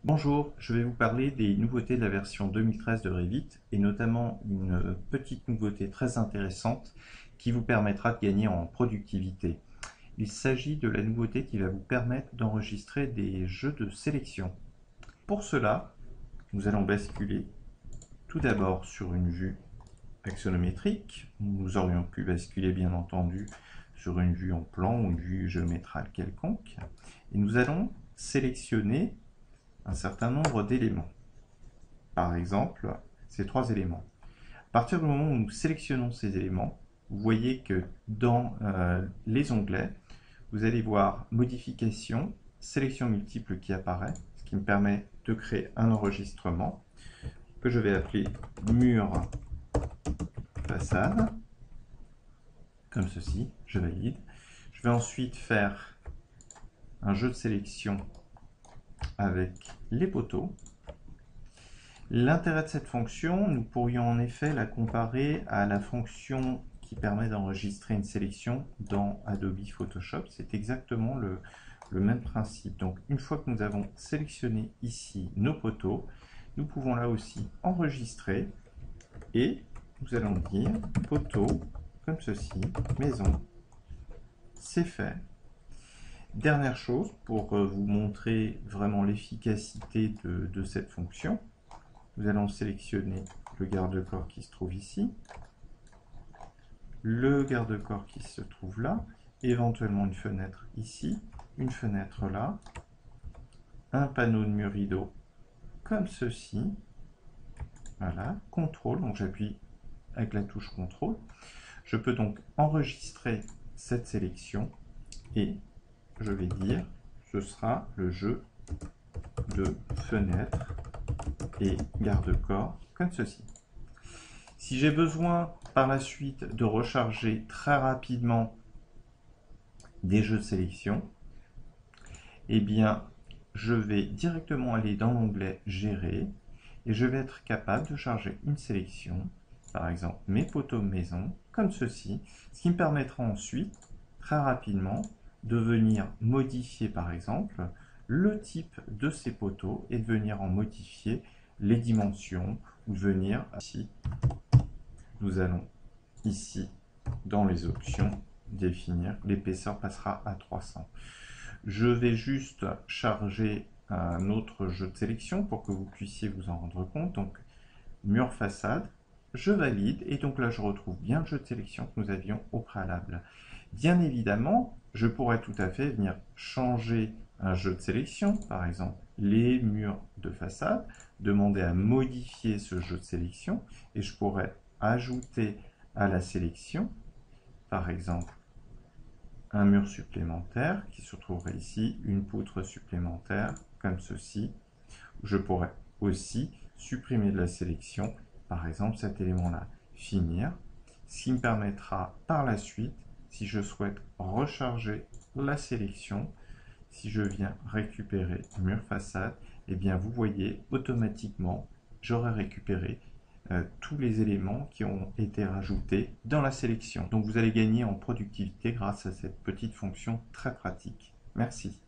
Bonjour, je vais vous parler des nouveautés de la version 2013 de Revit et notamment une petite nouveauté très intéressante qui vous permettra de gagner en productivité. Il s'agit de la nouveauté qui va vous permettre d'enregistrer des jeux de sélection. Pour cela, nous allons basculer tout d'abord sur une vue axonométrique. Nous aurions pu basculer bien entendu sur une vue en plan ou une vue géométrale quelconque. Et nous allons sélectionner un certain nombre d'éléments. Par exemple, ces trois éléments. À partir du moment où nous sélectionnons ces éléments, vous voyez que dans les onglets, vous allez voir modification, sélection multiple qui apparaît, ce qui me permet de créer un enregistrement que je vais appeler mur façade, comme ceci, je valide. Je vais ensuite faire un jeu de sélection avec les poteaux. L'intérêt de cette fonction, nous pourrions en effet la comparer à la fonction qui permet d'enregistrer une sélection dans Adobe Photoshop. C'est exactement le même principe. Donc une fois que nous avons sélectionné ici nos poteaux, nous pouvons là aussi enregistrer et nous allons dire poteau comme ceci, maison, c'est fait. Dernière chose pour vous montrer vraiment l'efficacité de cette fonction. Nous allons sélectionner le garde-corps qui se trouve ici, le garde-corps qui se trouve là, éventuellement une fenêtre ici, une fenêtre là, un panneau de mur rideau comme ceci. Voilà, CTRL, donc j'appuie avec la touche CTRL. Je peux donc enregistrer cette sélection et je vais dire ce sera le jeu de fenêtre et garde-corps comme ceci. Si j'ai besoin par la suite de recharger très rapidement des jeux de sélection, eh bien je vais directement aller dans l'onglet Gérer et je vais être capable de charger une sélection, par exemple mes poteaux maison, comme ceci, ce qui me permettra ensuite très rapidement de venir modifier par exemple le type de ces poteaux et de venir en modifier les dimensions ou de venir ici. Nous allons ici dans les options définir, l'épaisseur passera à 300. Je vais juste charger un autre jeu de sélection pour que vous puissiez vous en rendre compte. Donc mur façade, je valide et donc là je retrouve bien le jeu de sélection que nous avions au préalable. Bien évidemment, je pourrais tout à fait venir changer un jeu de sélection, par exemple les murs de façade, demander à modifier ce jeu de sélection et je pourrais ajouter à la sélection, par exemple, un mur supplémentaire qui se trouverait ici, une poutre supplémentaire comme ceci. Je pourrais aussi supprimer de la sélection, par exemple cet élément-là, finir, ce qui me permettra par la suite, si je souhaite recharger la sélection, si je viens récupérer mur façade, eh bien vous voyez automatiquement, j'aurai récupéré tous les éléments qui ont été rajoutés dans la sélection. Donc vous allez gagner en productivité grâce à cette petite fonction très pratique. Merci.